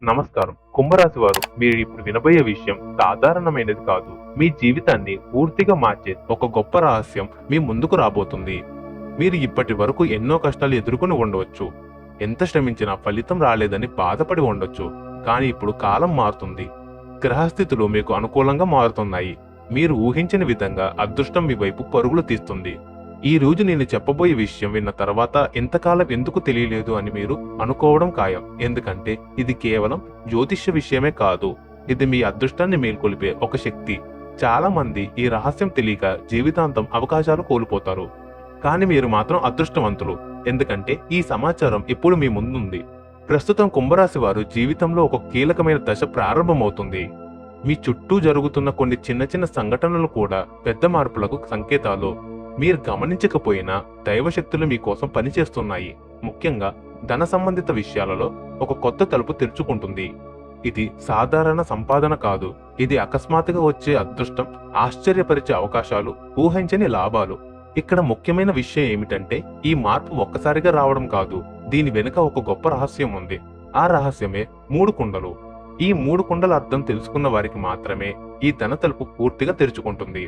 నమస్కారం. కుంభరాశి వారు మీరు ఇప్పుడు వినబోయే విషయం సాధారణమైనది కాదు. మీ జీవితాన్ని పూర్తిగా మార్చే ఒక గొప్ప రహస్యం మీ ముందుకు రాబోతుంది. మీరు ఇప్పటి వరకు ఎన్నో కష్టాలు ఎదుర్కొని ఉండవచ్చు. ఎంత శ్రమించినా ఫలితం రాలేదని బాధపడి ఉండొచ్చు. కానీ ఇప్పుడు కాలం మారుతుంది. గ్రహస్థితులు మీకు అనుకూలంగా మారుతున్నాయి. మీరు ఊహించని విధంగా అదృష్టం మీ వైపు పరుగులు తీస్తుంది. ఈ రోజు నేను చెప్పబోయే విషయం విన్న తర్వాత ఎంతకాలం ఎందుకు తెలియలేదు అని మీరు అనుకోవడం ఖాయం. ఎందుకంటే ఇది కేవలం జ్యోతిష్య విషయమే కాదు. ఇది మీ అదృష్టాన్ని మేల్కొలిపే ఒక శక్తి. చాలా మంది ఈ రహస్యం తెలియక జీవితాంతం అవకాశాలు కోల్పోతారు. కానీ మీరు మాత్రం అదృష్టవంతులు. ఎందుకంటే ఈ సమాచారం ఇప్పుడు మీ ముందుంది. ప్రస్తుతం కుంభరాశి వారు జీవితంలో ఒక కీలకమైన దశ ప్రారంభమవుతుంది. మీ చుట్టూ జరుగుతున్న కొన్ని చిన్న చిన్న సంఘటనలు కూడా పెద్ద మార్పులకు సంకేతాలు. మీరు గమనించకపోయినా దైవశక్తులు మీకోసం పనిచేస్తున్నాయి. ముఖ్యంగా ధన సంబంధిత విషయాలలో ఒక కొత్త తలుపు తెరుచుకుంటుంది. ఇది సాధారణ సంపాదన కాదు. ఇది అకస్మాత్తుగా వచ్చే అదృష్టం, ఆశ్చర్యపరిచే అవకాశాలు, ఊహించని లాభాలు. ఇక్కడ ముఖ్యమైన విషయం ఏమిటంటే ఈ మార్పు ఒక్కసారిగా రావడం కాదు. దీని వెనుక ఒక గొప్ప రహస్యం ఉంది. ఆ రహస్యమే 3 కుండలు. ఈ 3 కుండల అర్థం తెలుసుకున్న వారికి మాత్రమే ఈ ధన తలుపు పూర్తిగా తెరుచుకుంటుంది.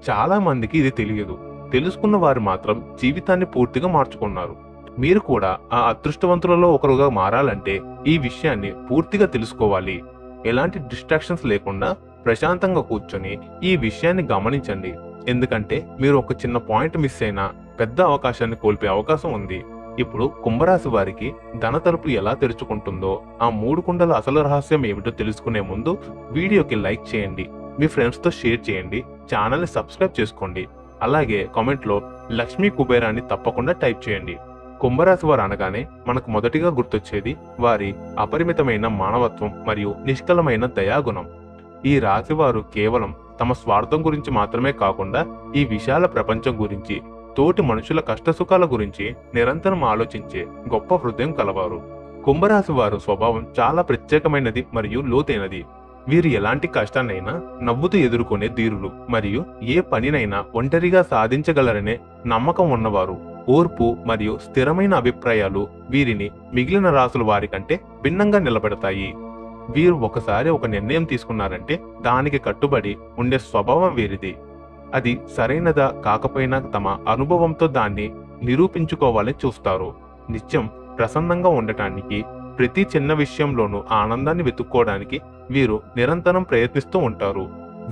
చాలా మందికి ఇది తెలియదు. తెలుసుకున్న వారు మాత్రం జీవితాన్ని పూర్తిగా మార్చుకున్నారు. మీరు కూడా ఆ అదృష్టవంతులలో ఒకరుగా మారాలంటే ఈ విషయాన్ని పూర్తిగా తెలుసుకోవాలి. ఎలాంటి డిస్ట్రాక్షన్స్ లేకుండా ప్రశాంతంగా కూర్చొని ఈ విషయాన్ని గమనించండి. ఎందుకంటే మీరు ఒక చిన్న పాయింట్ మిస్ అయినా పెద్ద అవకాశాన్ని కోల్పోయే అవకాశం ఉంది. ఇప్పుడు కుంభరాశి వారికి ధన తలుపు ఎలా తెరుచుకుంటుందో, ఆ 3 కుండల అసలు రహస్యం ఏమిటో తెలుసుకునే ముందు వీడియోకి లైక్ చేయండి, మీ ఫ్రెండ్స్ తో షేర్ చేయండి, ఛానల్ ని సబ్స్క్రైబ్ చేసుకోండి. అలాగే కామెంట్ లో లక్ష్మీ కుబేరాన్ని తప్పకుండా టైప్ చేయండి. కుంభరాశి వారు అనగానే మనకు మొదటిగా గుర్తొచ్చేది వారి అపరిమితమైన మానవత్వం మరియు నిష్కలమైన దయాగుణం. ఈ రాశి వారు కేవలం తమ స్వార్థం గురించి మాత్రమే కాకుండా ఈ విశాల ప్రపంచం గురించి, తోటి మనుషుల కష్టసుఖాల గురించి నిరంతరం ఆలోచించే గొప్ప హృదయం కలవారు. కుంభరాశి వారు స్వభావం చాలా ప్రత్యేకమైనది మరియు లోతైనది. వీరు ఎలాంటి కష్టాన్నైనా నవ్వుతూ ఎదుర్కొనే ధీరులు మరియు ఏ పనినైనా ఒంటరిగా సాధించగలరనే నమ్మకం ఉన్నవారు. ఓర్పు మరియు స్థిరమైన అభిప్రాయాలు వీరిని మిగిలిన రాసుల వారి కంటే భిన్నంగా నిలబెడతాయి. వీరు ఒకసారి ఒక నిర్ణయం తీసుకున్నారంటే దానికి కట్టుబడి ఉండే స్వభావం వీరిది. అది సరైనదా కాకపోయినా తమ అనుభవంతో దాన్ని నిరూపించుకోవాలని చూస్తారు. నిత్యం ప్రసన్నంగా ఉండటానికి, ప్రతి చిన్న విషయంలోనూ ఆనందాన్ని వెతుక్కోవడానికి వీరు నిరంతరం ప్రయత్నిస్తూ ఉంటారు.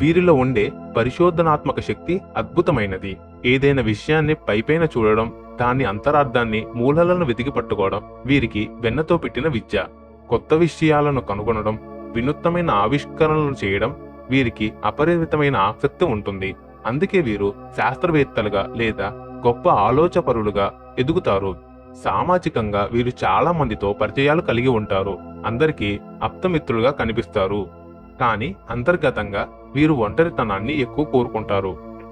వీరిలో ఉండే పరిశోధనాత్మక శక్తి అద్భుతమైనది. ఏదైనా విషయాన్ని పైపైన చూడడం, దాని అంతరార్థాన్ని, మూలాలను వెతికి పట్టుకోవడం వీరికి వెన్నతో పెట్టిన విద్య. కొత్త విషయాలను కనుగొనడం, వినూత్నమైన ఆవిష్కరణలు చేయడం వీరికి అపరిమితమైన ఆసక్తి ఉంటుంది. అందుకే వీరు శాస్త్రవేత్తలుగా లేదా గొప్ప ఆలోచపరులుగా ఎదుగుతారు. సామాజికంగా వీరు చాలా మందితో పరిచయాలు కలిగి ఉంటారు. అందరికీ ఆప్తమిత్రులుగా కనిపిస్తారు. కానీ అంతర్గతంగా వీరు ఒంటరితనాన్ని ఎక్కువ కోరుకుంటారు.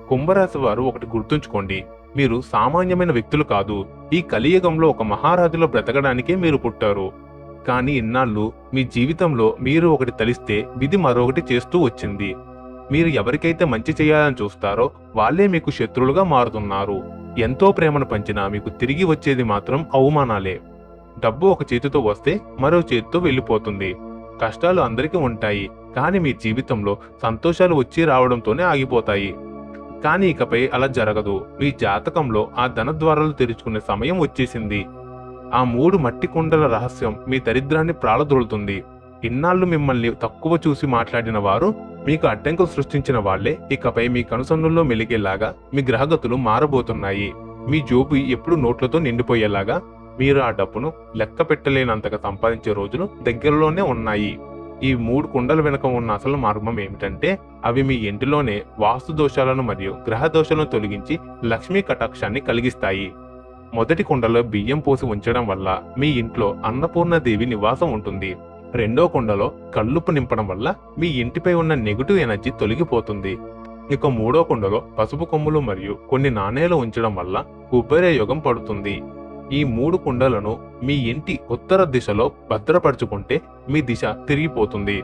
కుంభరాశి వారు ఒకటి గుర్తుంచుకోండి, మీరు సామాన్యమైన వ్యక్తులు కాదు. ఈ కలియుగంలో ఒక మహారాజులో బ్రతకడానికే మీరు పుట్టారు. కానీ ఇన్నాళ్ళు మీ జీవితంలో మీరు ఒకటి తలిస్తే విధి మరొకటి చేస్తూ వచ్చింది. మీరు ఎవరికైతే మంచి చేయాలని చూస్తారో వాళ్ళే మీకు శత్రువులుగా మారుతున్నారు. ఎంతో ప్రేమను పంచినా మీకు తిరిగి వచ్చేది మాత్రం అవమానాలే. డబ్బు ఒక చేతితో వస్తే మరో చేతితో వెళ్ళిపోతుంది. కష్టాలు అందరికీ ఉంటాయి, కానీ మీ జీవితంలో సంతోషాలు వచ్చి రావడంతోనే ఆగిపోతాయి. కానీ ఇకపై అలా జరగదు. మీ జాతకంలో ఆ ధన ద్వారాలు తెరుచుకునే సమయం వచ్చేసింది. ఆ 3 మట్టి కుండల రహస్యం మీ దరిద్రాన్ని ప్రాళదొలుతుంది. ఇన్నాళ్ళు మిమ్మల్ని తక్కువ చూసి మాట్లాడిన వారు, మీకు అడ్డంకులు సృష్టించిన వాళ్లే ఇకపై మీ కనుసన్నుల్లో మెలిగేలాగా మీ గ్రహగతులు మారబోతున్నాయి. మీ జోబు ఎప్పుడు నోట్లతో నిండిపోయేలాగా, మీరు ఆ డబ్బును లెక్క పెట్టలేనంతగా సంపాదించే రోజులు దగ్గరలోనే ఉన్నాయి. ఈ 3 కుండల వెనుక ఉన్న అసలు మార్గం ఏమిటంటే అవి మీ ఇంటిలోనే వాస్తు దోషాలను మరియు గ్రహ దోషాలను తొలగించి లక్ష్మీ కటాక్షాన్ని కలిగిస్తాయి. మొదటి కుండలో బియ్యం పోసి ఉంచడం వల్ల మీ ఇంట్లో అన్నపూర్ణదేవి నివాసం ఉంటుంది. రెండో కుండలో కల్లుపు నింపడం వల్ల మీ ఇంటిపై ఉన్న నెగటివ్ ఎనర్జీ తొలగిపోతుంది. ఇక మూడో కుండలో పసుపు కొమ్ములు మరియు కొన్ని నాణేలు ఉంచడం వల్ల కుబేర యోగం పడుతుంది. ఈ 3 కుండలను మీ ఇంటి ఉత్తర దిశలో భద్రపరుచుకుంటే మీ దిశ తిరిగిపోతుంది.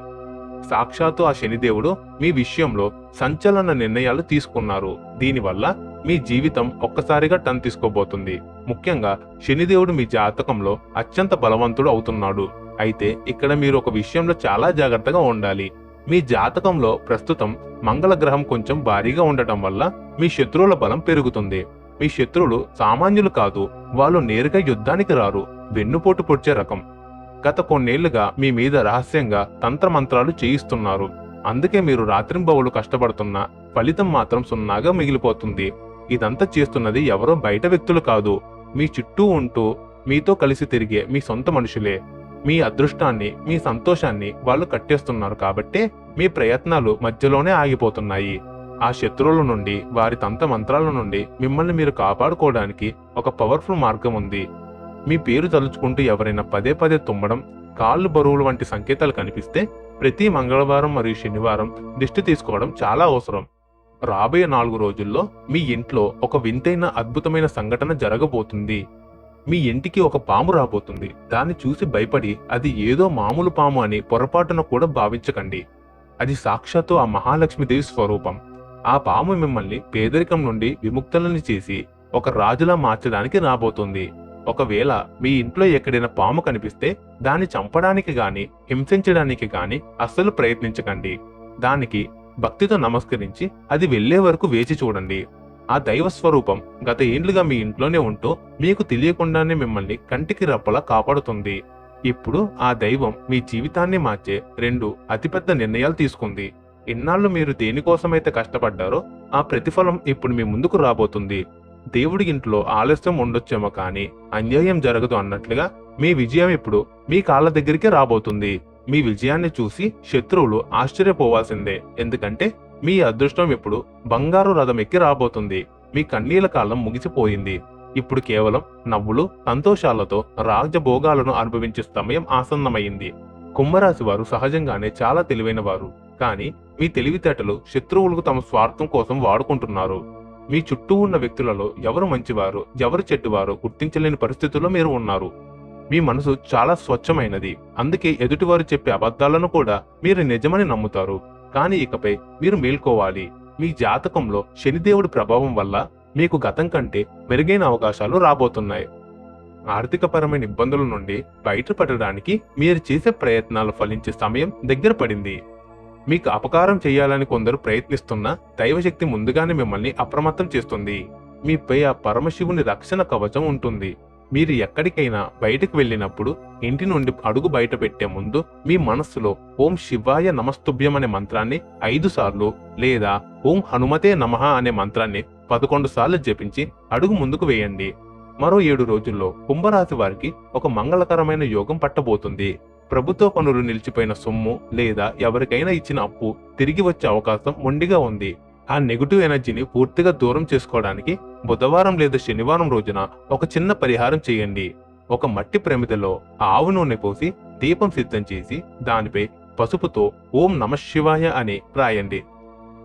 సాక్షాత్తు ఆ శనిదేవుడు మీ విషయంలో సంచలన నిర్ణయాలు తీసుకున్నారు. దీనివల్ల మీ జీవితం ఒక్కసారిగా టర్న్ తీసుకోబోతుంది. ముఖ్యంగా శనిదేవుడు మీ జాతకంలో అత్యంత బలవంతుడు అవుతున్నాడు. అయితే ఇక్కడ మీరు ఒక విషయంలో చాలా జాగ్రత్తగా ఉండాలి. మీ జాతకంలో ప్రస్తుతం మంగళ గ్రహం కొంచెం భారీగా ఉండటం వల్ల మీ శత్రువుల బలం పెరుగుతుంది. మీ శత్రువులు సామాన్యులు కాదు, వాళ్ళు నేరుగా యుద్ధానికి రారు, వెన్నుపోటు పొడిచే రకం. గత కొన్నేళ్లుగా మీ మీద రహస్యంగా తంత్రమంత్రాలు చేయిస్తున్నారు. అందుకే మీరు రాత్రింబవళ్లు కష్టపడుతున్నా ఫలితం మాత్రం సున్నాగా మిగిలిపోతుంది. ఇదంతా చేస్తున్నది ఎవరో బయట వ్యక్తులు కాదు, మీ చుట్టూ ఉంటూ మీతో కలిసి తిరిగే మీ సొంత మనుషులే. మీ అదృష్టాన్ని, మీ సంతోషాన్ని వాళ్ళు కట్టేస్తున్నారు కాబట్టే మీ ప్రయత్నాలు మధ్యలోనే ఆగిపోతున్నాయి. ఆ శత్రువుల నుండి, వారి తంత్ర మంత్రాల నుండి మిమ్మల్ని మీరు కాపాడుకోవడానికి ఒక పవర్ఫుల్ మార్గం ఉంది. మీ పేరు తలుచుకుంటూ ఎవరైనా పదే పదే తుమ్మడం, కాళ్ళు బరువులు వంటి సంకేతాలు కనిపిస్తే ప్రతి మంగళవారం మరియు శనివారం దిష్టి తీసుకోవడం చాలా అవసరం. రాబోయే 4 రోజుల్లో మీ ఇంట్లో ఒక వింతైన అద్భుతమైన సంఘటన జరగబోతుంది. మీ ఇంటికి ఒక పాము రాబోతుంది. దాన్ని చూసి భయపడి అది ఏదో మామూలు పాము అని పొరపాటున కూడా భావించకండి. అది సాక్షాత్తు ఆ మహాలక్ష్మీదేవి స్వరూపం. ఆ పాము మిమ్మల్ని పేదరికం నుండి విముక్తులని చేసి ఒక రాజులా మార్చడానికి రాబోతుంది. ఒకవేళ మీ ఇంట్లో ఎక్కడైనా పాము కనిపిస్తే దాన్ని చంపడానికి గాని, హింసించడానికి గాని అస్సలు ప్రయత్నించకండి. దానికి భక్తితో నమస్కరించి అది వెళ్లే వరకు వేచి చూడండి. ఆ దైవ స్వరూపం గత ఏండ్లుగా మీ ఇంట్లోనే ఉంటూ మీకు తెలియకుండానే మిమ్మల్ని కంటికి రెప్పలా కాపాడుతుంది. ఇప్పుడు ఆ దైవం మీ జీవితాన్ని మార్చే 2 అతిపెద్ద నిర్ణయాలు తీసుకుంది. ఇన్నాళ్ళు మీరు దేనికోసమైతే కష్టపడ్డారో ఆ ప్రతిఫలం ఇప్పుడు మీ ముందుకు రాబోతుంది. దేవుడి ఇంట్లో ఆలస్యం ఉండొచ్చేమో కానీ అన్యాయం జరగదు అన్నట్లుగా మీ విజయం ఇప్పుడు మీ కాళ్ళ దగ్గరికి రాబోతుంది. మీ విజయాన్ని చూసి శత్రువులు ఆశ్చర్యపోవాల్సిందే. ఎందుకంటే మీ అదృష్టం ఇప్పుడు బంగారు రథం ఎక్కి రాబోతుంది. మీ కన్నీళ్ల కాలం ముగిసిపోయింది. ఇప్పుడు కేవలం నవ్వులు, సంతోషాలతో రాజభోగాలను అనుభవించే సమయం ఆసన్నమైంది. కుంభరాశి వారు సహజంగానే చాలా తెలివైన వారు. కానీ మీ తెలివితేటలు శత్రువులకు తమ స్వార్థం కోసం వాడుకుంటున్నారు. మీ చుట్టూ ఉన్న వ్యక్తులలో ఎవరు మంచివారు, ఎవరు చెడ్డువారు గుర్తించలేని పరిస్థితుల్లో మీరు ఉన్నారు. మీ మనసు చాలా స్వచ్ఛమైనది. అందుకే ఎదుటివారు చెప్పే అబద్ధాలను కూడా మీరు నిజమని నమ్ముతారు. కానీ ఇకపై మీరు మేల్కోవాలి. మీ జాతకంలో శనిదేవుడి ప్రభావం వల్ల మీకు గతం కంటే మెరుగైన అవకాశాలు రాబోతున్నాయి. ఆర్థికపరమైన ఇబ్బందుల నుండి బయటపడడానికి మీరు చేసే ప్రయత్నాలు ఫలించే సమయం దగ్గర పడింది. మీకు అపకారం చేయాలని కొందరు ప్రయత్నిస్తున్నా దైవశక్తి ముందుగానే మిమ్మల్ని అప్రమత్తం చేస్తుంది. మీపై ఆ పరమశివుని రక్షణ కవచం ఉంటుంది. మీరు ఎక్కడికైనా బయటకు వెళ్ళినప్పుడు ఇంటి నుండి అడుగు బయట పెట్టే ముందు మీ మనస్సులో ఓం శివాయ నమస్తుభ్యం అనే మంత్రాన్ని 5 సార్లు లేదా ఓం హనుమతే నమః అనే మంత్రాన్ని 11 సార్లు జపించి అడుగు ముందుకు వేయండి. మరో 7 రోజుల్లో కుంభరాశి వారికి ఒక మంగళకరమైన యోగం పట్టబోతుంది. ప్రభుత్వ పనులు నిలిచిపోయిన సొమ్ము లేదా ఎవరికైనా ఇచ్చిన అప్పు తిరిగి వచ్చే అవకాశం మొండిగా ఉంది. ఆ నెగటివ్ ఎనర్జీని పూర్తిగా దూరం చేసుకోవడానికి బుధవారం లేదా శనివారం రోజున ఒక చిన్న పరిహారం చేయండి. ఒక మట్టి ప్రమిదలో ఆవు నూనె పోసి దీపం సిద్ధం చేసి దానిపై పసుపుతో ఓం నమఃశివాయ అని రాయండి.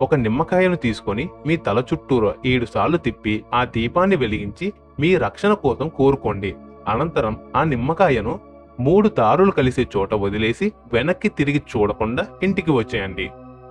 ఒక నిమ్మకాయను తీసుకొని మీ తల చుట్టూరు 7 సార్లు తిప్పి ఆ దీపాన్ని వెలిగించి మీ రక్షణ కోసం కోరుకోండి. అనంతరం ఆ నిమ్మకాయను 3 దారులు కలిసే చోట వదిలేసి వెనక్కి తిరిగి చూడకుండా ఇంటికి వచ్చేయండి.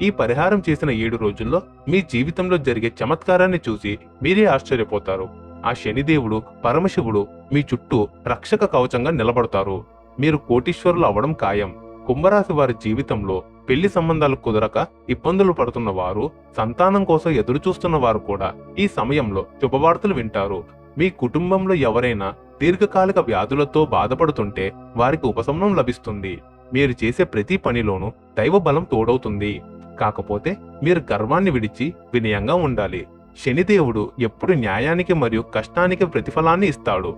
ఈ పరిహారం చేసిన 7 రోజుల్లో మీ జీవితంలో జరిగే చమత్కారాన్ని చూసి మీరే ఆశ్చర్యపోతారు. ఆ శనిదేవుడు, పరమశివుడు మీ చుట్టూ రక్షక కవచంగా నిలబడతారు. మీరు కోటీశ్వరులు అవడం ఖాయం. కుంభరాశి వారి జీవితంలో పెళ్లి సంబంధాలు కుదరక ఇబ్బందులు పడుతున్న వారు, సంతానం కోసం ఎదురు చూస్తున్న వారు కూడా ఈ సమయంలో శుభవార్తలు వింటారు. మీ కుటుంబంలో ఎవరైనా దీర్ఘకాలిక వ్యాధులతో బాధపడుతుంటే వారికి ఉపశమనం లభిస్తుంది. మీరు చేసే ప్రతి పనిలోనూ దైవ బలం తోడవుతుంది. కాకపోతే మీరు గర్వాన్ని విడిచి వినయంగా ఉండాలి. శనిదేవుడు ఎప్పుడు న్యాయానికి మరియు కష్టానికి ప్రతిఫలాన్ని ఇస్తాడు.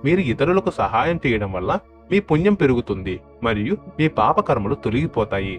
మీరు ఇతరులకు సహాయం చేయడం వల్ల మీ పుణ్యం పెరుగుతుంది మరియు మీ పాపకర్మలు తొలగిపోతాయి.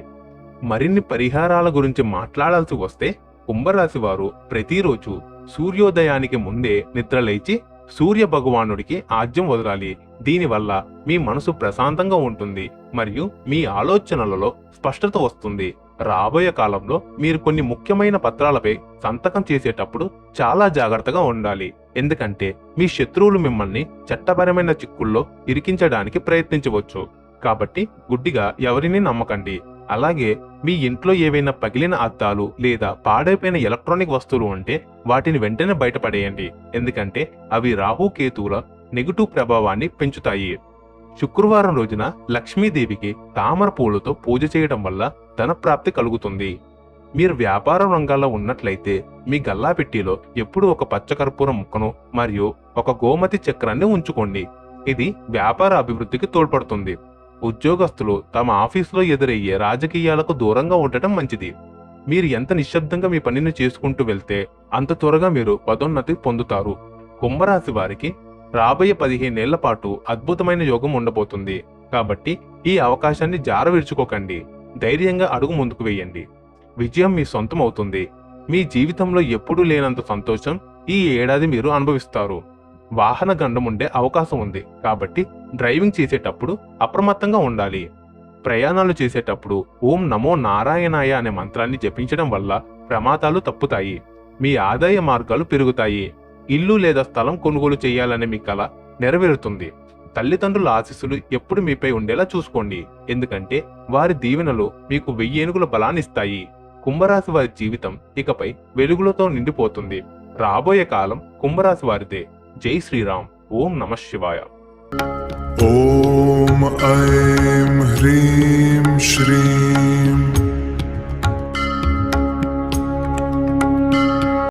మరిన్ని పరిహారాల గురించి మాట్లాడాల్సి వస్తే కుంభరాశి వారు ప్రతిరోజు సూర్యోదయానికి ముందే నిద్రలేచి సూర్య భగవానుడికి ఆజ్యం వదలాలి. దీనివల్ల మీ మనసు ప్రశాంతంగా ఉంటుంది మరియు మీ ఆలోచనలలో స్పష్టత వస్తుంది. రాబోయే కాలంలో మీరు కొన్ని ముఖ్యమైన పత్రాలపై సంతకం చేసేటప్పుడు చాలా జాగ్రత్తగా ఉండాలి. ఎందుకంటే మీ శత్రువులు మిమ్మల్ని చట్టపరమైన చిక్కుల్లో ఇరికించడానికి ప్రయత్నించవచ్చు. కాబట్టి గుడ్డిగా ఎవరిని నమ్మకండి. అలాగే మీ ఇంట్లో ఏవైనా పగిలిన అద్దాలు లేదా పాడైపోయిన ఎలక్ట్రానిక్ వస్తువులు ఉంటే వాటిని వెంటనే బయటపడేయండి. ఎందుకంటే అవి రాహు కేతువుల నెగటివ్ ప్రభావాన్ని పెంచుతాయి. శుక్రవారం రోజున లక్ష్మీదేవికి తామర పూలతో పూజ చేయడం వల్ల ధనప్రాప్తి కలుగుతుంది. మీరు వ్యాపార రంగాల్లో ఉన్నట్లయితే మీ గల్లాపెట్టిలో ఎప్పుడూ ఒక పచ్చకర్పూరం ముక్కను మరియు ఒక గోమతి చక్రాన్ని ఉంచుకోండి. ఇది వ్యాపార అభివృద్ధికి తోడ్పడుతుంది. ఉద్యోగస్తులు తమ ఆఫీసులో ఎదురయ్యే రాజకీయాలకు దూరంగా ఉండటం మంచిది. మీరు ఎంత నిశ్శబ్దంగా మీ పనిని చేసుకుంటూ వెళ్తే అంత త్వరగా మీరు పదోన్నతి పొందుతారు. కుంభరాశి వారికి రాబోయే 15 ఏళ్ల పాటు అద్భుతమైన యోగం ఉండబోతుంది. కాబట్టి ఈ అవకాశాన్ని జారవిడుచుకోకండి. ధైర్యంగా అడుగు ముందుకు వేయండి. విజయం మీ సొంతం అవుతుంది. మీ జీవితంలో ఎప్పుడూ లేనంత సంతోషం ఈ ఏడాది మీరు అనుభవిస్తారు. వాహన గండం ఉండే అవకాశం ఉంది. కాబట్టి డ్రైవింగ్ చేసేటప్పుడు అప్రమత్తంగా ఉండాలి. ప్రయాణాలు చేసేటప్పుడు ఓం నమో నారాయణాయ అనే మంత్రాన్ని జపించడం వల్ల ప్రమాదాలు తప్పుతాయి. మీ ఆదాయ మార్గాలు పెరుగుతాయి. ఇల్లు లేదా స్థలం కొనుగోలు చేయాలనే మీ కల నెరవేరుతుంది. తల్లిదండ్రుల ఆశీస్సులు ఎప్పుడు మీపై ఉండేలా చూసుకోండి. ఎందుకంటే వారి దీవెనలు మీకు 1000 ఏనుగుల బలాన్నిస్తాయి. కుంభరాశి వారి జీవితం ఇకపై వెలుగులతో నిండిపోతుంది. రాబోయే కాలం కుంభరాశి వారిదే. జై శ్రీరామ్. ఓం నమః శివాయ. ఓం ఐం హ్రీం శ్రీం